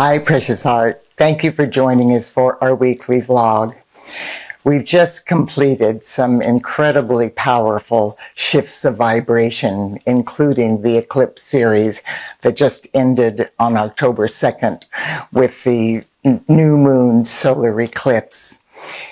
Hi, precious heart. Thank you for joining us for our weekly vlog. We've just completed some incredibly powerful shifts of vibration, including the eclipse series that just ended on October 2nd with the new moon solar eclipse.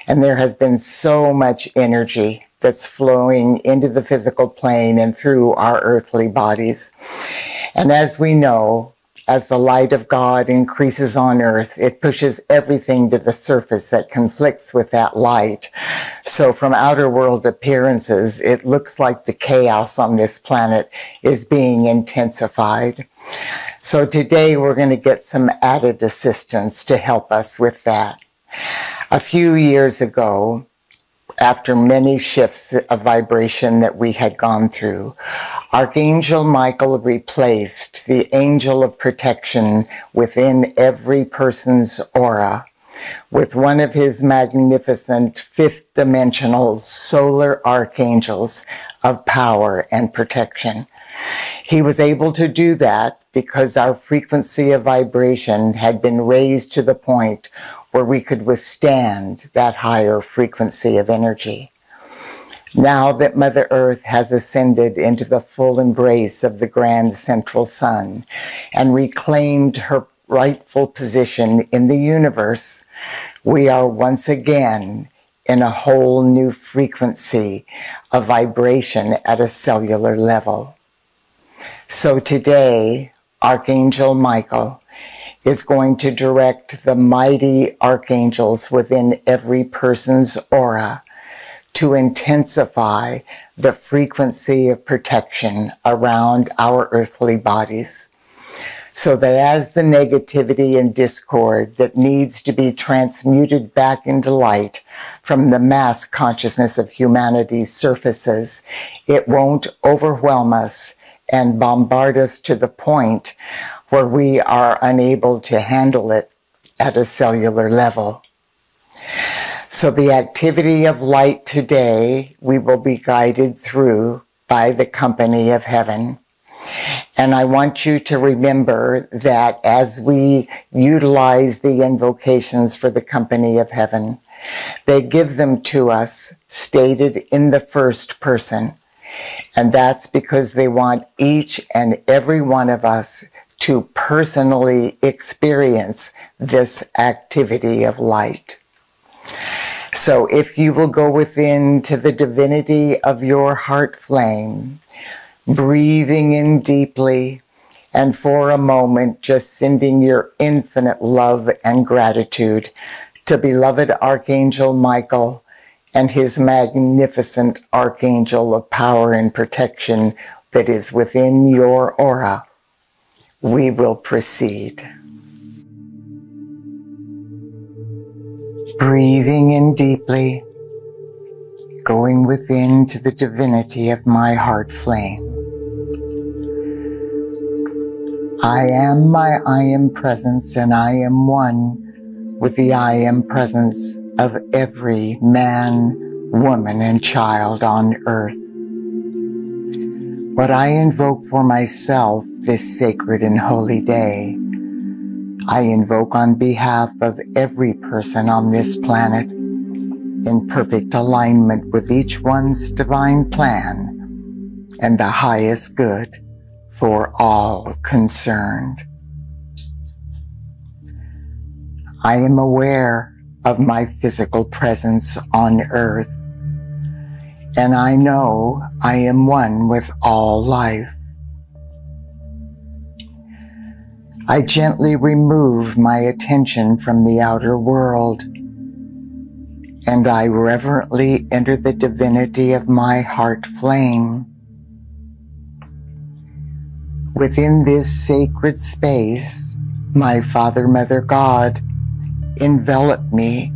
And there has been so much energy that's flowing into the physical plane and through our earthly bodies. And as we know, as the light of God increases on earth, it pushes everything to the surface that conflicts with that light. So from outer world appearances, it looks like the chaos on this planet is being intensified. So today we're going to get some added assistance to help us with that. A few years ago, after many shifts of vibration that we had gone through, Archangel Michael replaced the angel of protection within every person's aura with one of his magnificent fifth dimensional solar archangels of power and protection. He was able to do that because our frequency of vibration had been raised to the point where we could withstand that higher frequency of energy. Now that Mother Earth has ascended into the full embrace of the grand central sun and reclaimed her rightful position in the universe, we are once again in a whole new frequency of vibration at a cellular level. So today, Archangel Michael is going to direct the mighty archangels within every person's aura to intensify the frequency of protection around our earthly bodies, so that as the negativity and discord that needs to be transmuted back into light from the mass consciousness of humanity surfaces, it won't overwhelm us and bombard us to the point where we are unable to handle it at a cellular level. So the activity of light today, we will be guided through by the company of heaven. And I want you to remember that as we utilize the invocations for the company of heaven, they give them to us stated in the first person. And that's because they want each and every one of us to personally experience this activity of light. So if you will go within to the divinity of your heart flame, breathing in deeply, and for a moment just sending your infinite love and gratitude to beloved Archangel Michael and his magnificent archangel of power and protection that is within your aura, we will proceed. Breathing in deeply, going within to the divinity of my heart flame. I am my I am presence, and I am one with the I am presence of every man, woman, and child on earth. What I invoke for myself this sacred and holy day, I invoke on behalf of every person on this planet in perfect alignment with each one's divine plan and the highest good for all concerned. I am aware of my physical presence on earth, and I know I am one with all life. I gently remove my attention from the outer world, and I reverently enter the divinity of my heart flame. Within this sacred space, my Father, Mother, God envelop me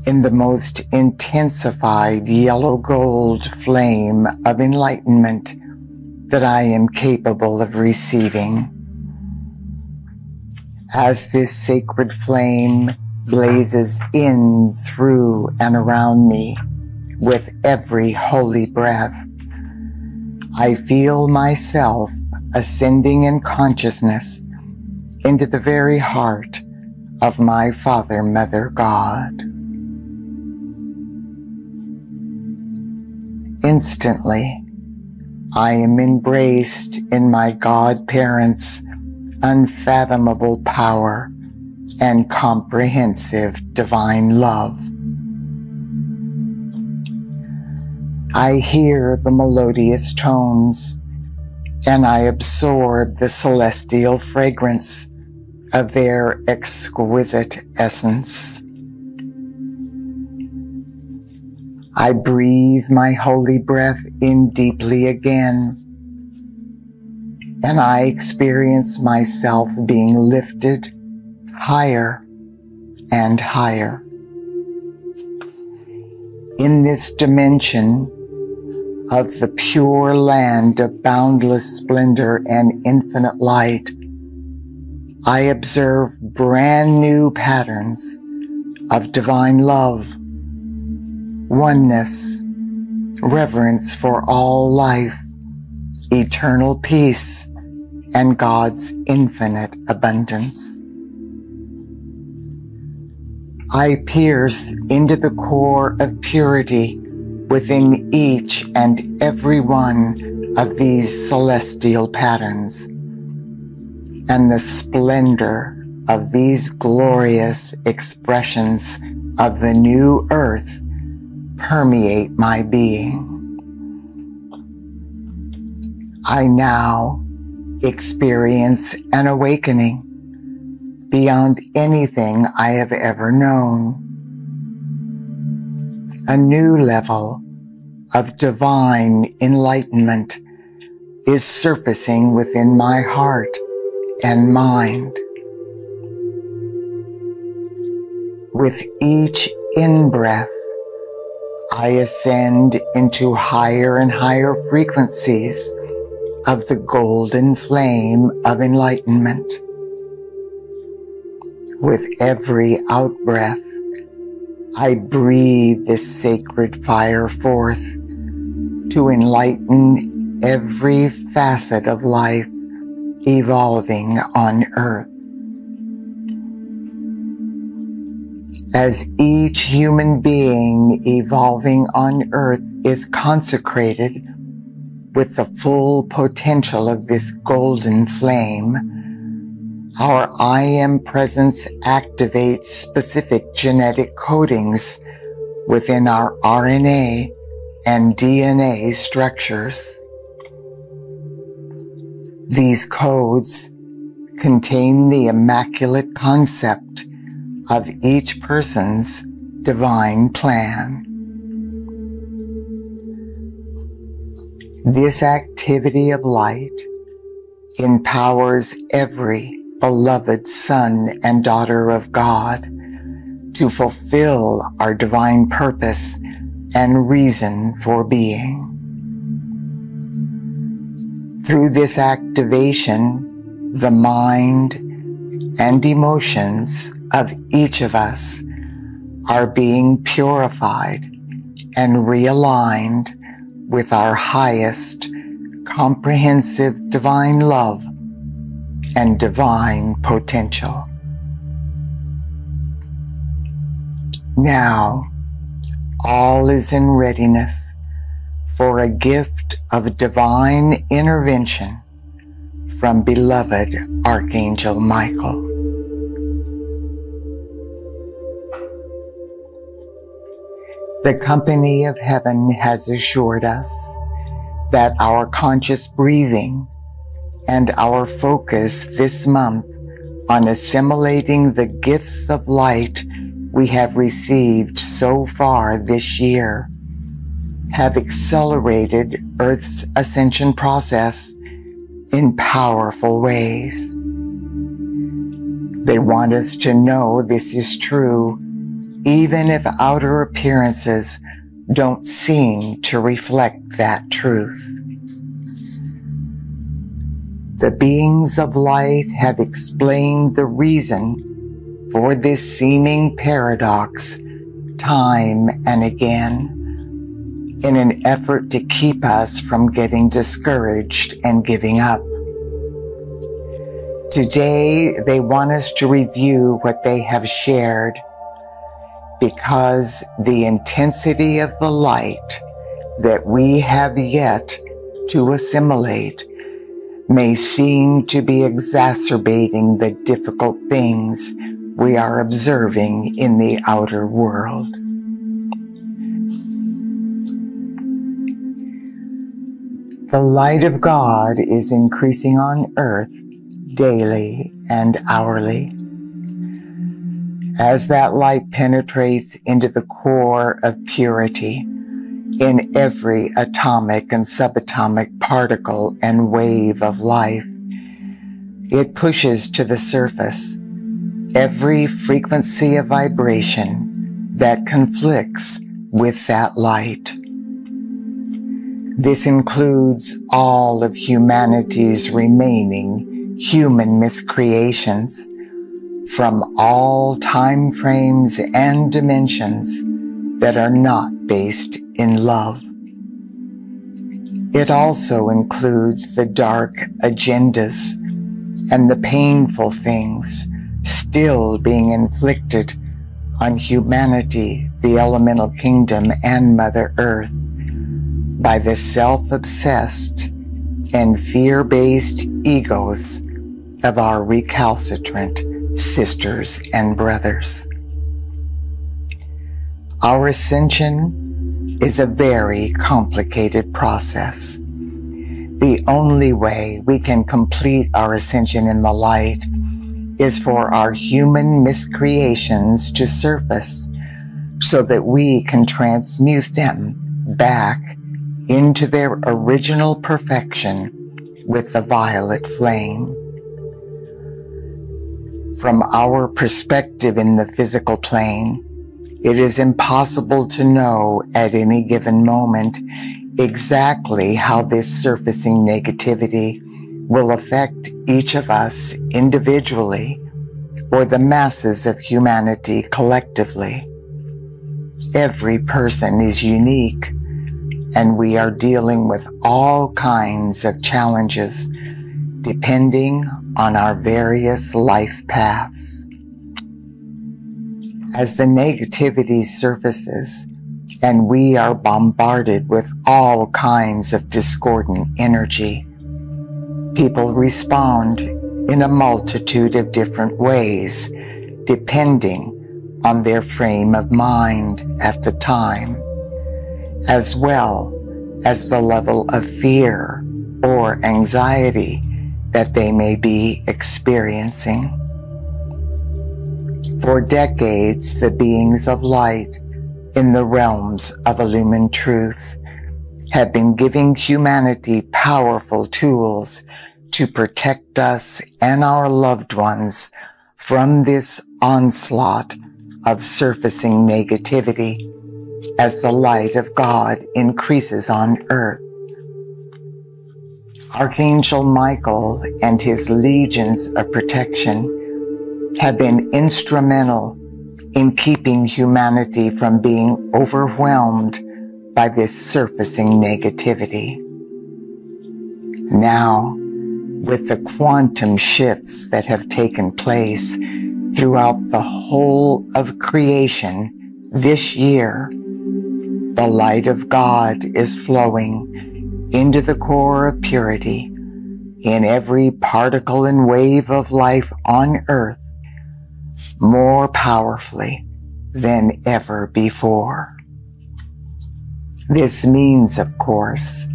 in the most intensified yellow gold flame of enlightenment that I am capable of receiving. As this sacred flame blazes in, through, and around me with every holy breath, I feel myself ascending in consciousness into the very heart of my Father, Mother, God. Instantly, I am embraced in my godparents' unfathomable power and comprehensive divine love. I hear the melodious tones, and I absorb the celestial fragrance of their exquisite essence. I breathe my holy breath in deeply again, and I experience myself being lifted higher and higher. In this dimension of the pure land of boundless splendor and infinite light, I observe brand new patterns of divine love, oneness, reverence for all life, eternal peace, and God's infinite abundance. I pierce into the core of purity within each and every one of these celestial patterns, and the splendor of these glorious expressions of the new earth permeate my being. I now experience an awakening beyond anything I have ever known. A new level of divine enlightenment is surfacing within my heart and mind. With each in-breath, I ascend into higher and higher frequencies of the golden flame of enlightenment. With every out-breath, I breathe this sacred fire forth to enlighten every facet of life evolving on earth. As each human being evolving on earth is consecrated with the full potential of this golden flame, our I Am presence activates specific genetic codings within our RNA and DNA structures. These codes contain the immaculate concept of each person's divine plan. This activity of light empowers every beloved son and daughter of God to fulfill our divine purpose and reason for being. Through this activation, the mind and emotions of each of us are being purified and realigned with our highest comprehensive divine love and divine potential. Now, all is in readiness for a gift of divine intervention from beloved Archangel Michael. The company of heaven has assured us that our conscious breathing and our focus this month on assimilating the gifts of light we have received so far this year have accelerated Earth's ascension process in powerful ways. They want us to know this is true, even if outer appearances don't seem to reflect that truth. The beings of light have explained the reason for this seeming paradox time and again, in an effort to keep us from getting discouraged and giving up. Today, they want us to review what they have shared, because the intensity of the light that we have yet to assimilate may seem to be exacerbating the difficult things we are observing in the outer world. The light of God is increasing on earth daily and hourly. As that light penetrates into the core of purity in every atomic and subatomic particle and wave of life, it pushes to the surface every frequency of vibration that conflicts with that light. This includes all of humanity's remaining human miscreations from all time frames and dimensions that are not based in love. It also includes the dark agendas and the painful things still being inflicted on humanity, the elemental kingdom, and Mother Earth by the self-obsessed and fear-based egos of our recalcitrant sisters and brothers. Our ascension is a very complicated process. The only way we can complete our ascension in the light is for our human miscreations to surface so that we can transmute them back into their original perfection with the violet flame. From our perspective in the physical plane, it is impossible to know at any given moment exactly how this surfacing negativity will affect each of us individually or the masses of humanity collectively. Every person is unique, and we are dealing with all kinds of challenges depending on our various life paths. As the negativity surfaces and we are bombarded with all kinds of discordant energy, people respond in a multitude of different ways depending on their frame of mind at the time, as well as the level of fear or anxiety that they may be experiencing. For decades, the beings of light in the realms of illumined truth have been giving humanity powerful tools to protect us and our loved ones from this onslaught of surfacing negativity as the light of God increases on earth. Archangel Michael and his legions of protection have been instrumental in keeping humanity from being overwhelmed by this surfacing negativity. Now, with the quantum shifts that have taken place throughout the whole of creation this year, the light of God is flowing into the core of purity in every particle and wave of life on earth more powerfully than ever before. This means, of course,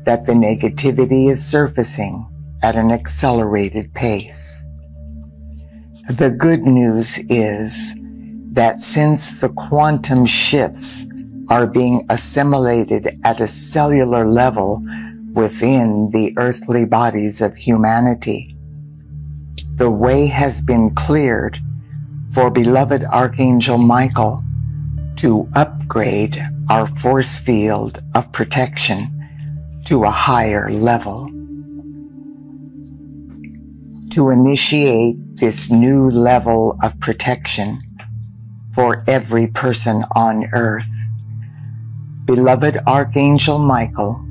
that the negativity is surfacing at an accelerated pace. The good news is that since the quantum shifts are being assimilated at a cellular level within the earthly bodies of humanity, the way has been cleared for beloved Archangel Michael to upgrade our force field of protection to a higher level. To initiate this new level of protection for every person on earth, beloved Archangel Michael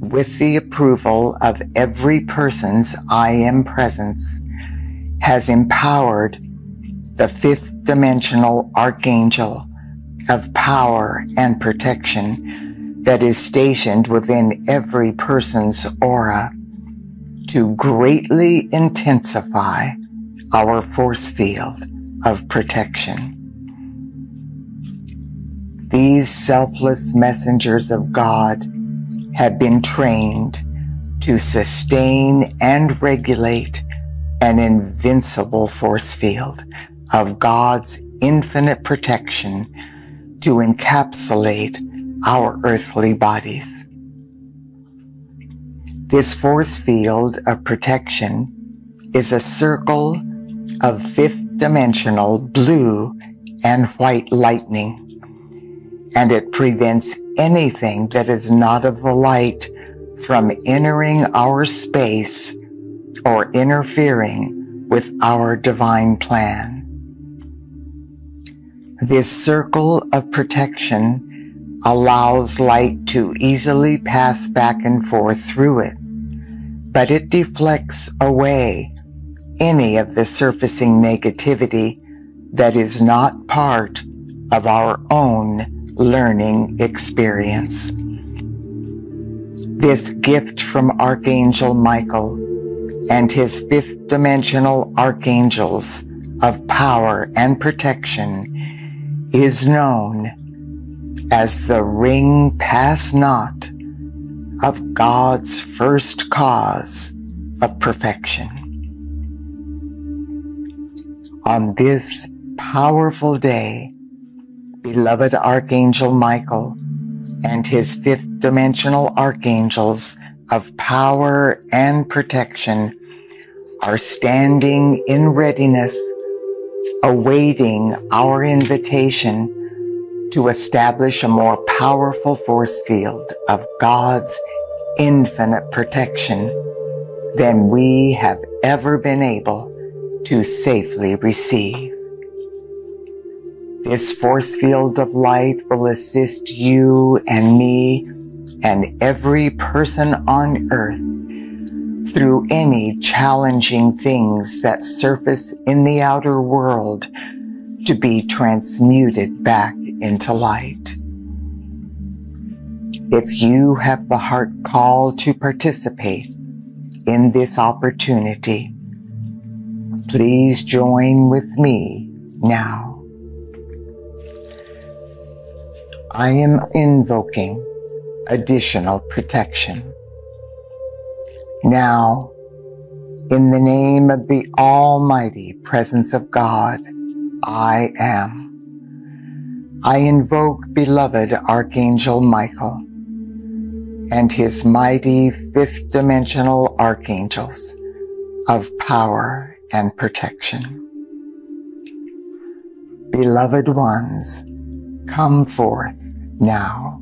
with the approval of every person's I Am presence, has empowered the fifth dimensional Archangel of power and protection that is stationed within every person's aura to greatly intensify our force field of protection. These selfless messengers of God have been trained to sustain and regulate an invincible force field of God's infinite protection to encapsulate our earthly bodies. This force field of protection is a circle of fifth dimensional blue and white lightning, and it prevents anything that is not of the light from entering our space or interfering with our divine plan. This circle of protection allows light to easily pass back and forth through it, but it deflects away any of the surfacing negativity that is not part of our own learning experience. This gift from Archangel Michael and his fifth dimensional archangels of power and protection is known as the ring pass not of God's first cause of perfection. On this powerful day, beloved Archangel Michael and his fifth dimensional archangels of power and protection are standing in readiness, awaiting our invitation to establish a more powerful force field of God's infinite protection than we have ever been able to safely receive. This force field of light will assist you and me and every person on earth through any challenging things that surface in the outer world to be transmuted back into light. If you have the heart call to participate in this opportunity, please join with me now. I am invoking additional protection. Now, in the name of the Almighty Presence of God, I am. I invoke beloved Archangel Michael and his mighty fifth dimensional archangels of power and protection. Beloved ones, come forth now.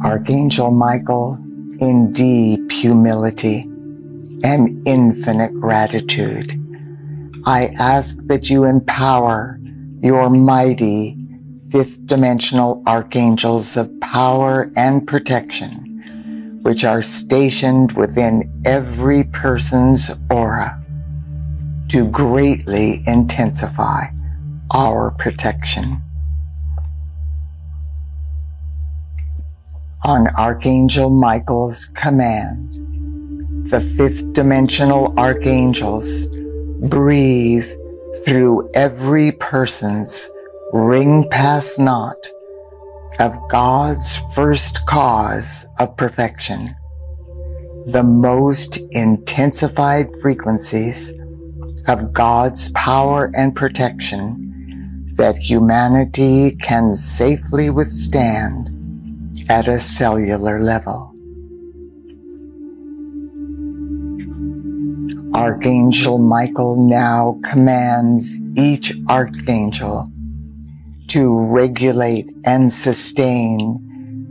Archangel Michael, in deep humility and infinite gratitude, I ask that you empower your mighty fifth dimensional archangels of power and protection, which are stationed within every person's aura, to greatly intensify our protection. On Archangel Michael's command, the fifth dimensional archangels breathe through every person's ring pass not of God's first cause of perfection, the most intensified frequencies of God's power and protection that humanity can safely withstand at a cellular level. Archangel Michael now commands each archangel to regulate and sustain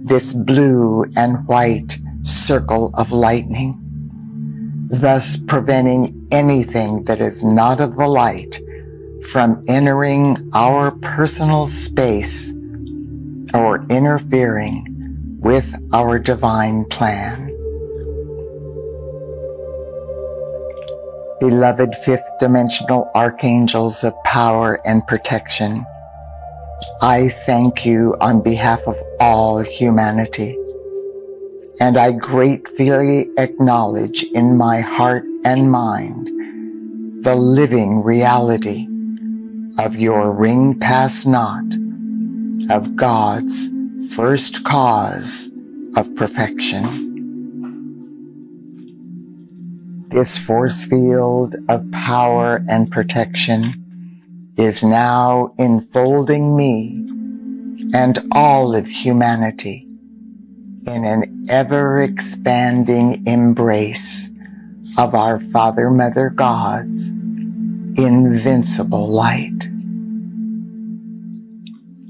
this blue and white circle of lightning, thus preventing anything that is not of the light from entering our personal space or interfering with our divine plan. Beloved fifth dimensional archangels of power and protection, I thank you on behalf of all humanity, and I gratefully acknowledge in my heart and mind the living reality of your ring pass not of God's first cause of perfection. This force field of power and protection is now enfolding me and all of humanity in an ever-expanding embrace of our Father, Mother, God's invincible light.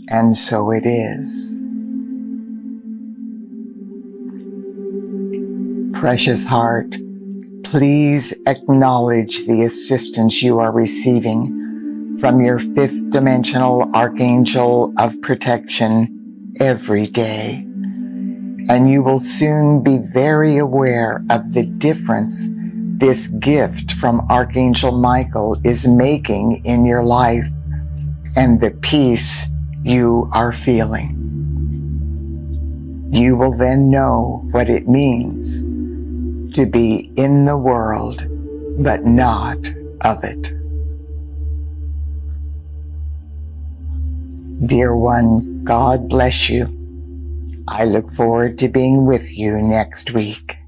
And so it is. Precious heart, please acknowledge the assistance you are receiving from your fifth dimensional archangel of protection every day. And you will soon be very aware of the difference this gift from Archangel Michael is making in your life and the peace you are feeling. You will then know what it means to be in the world, but not of it. Dear one, God bless you. I look forward to being with you next week.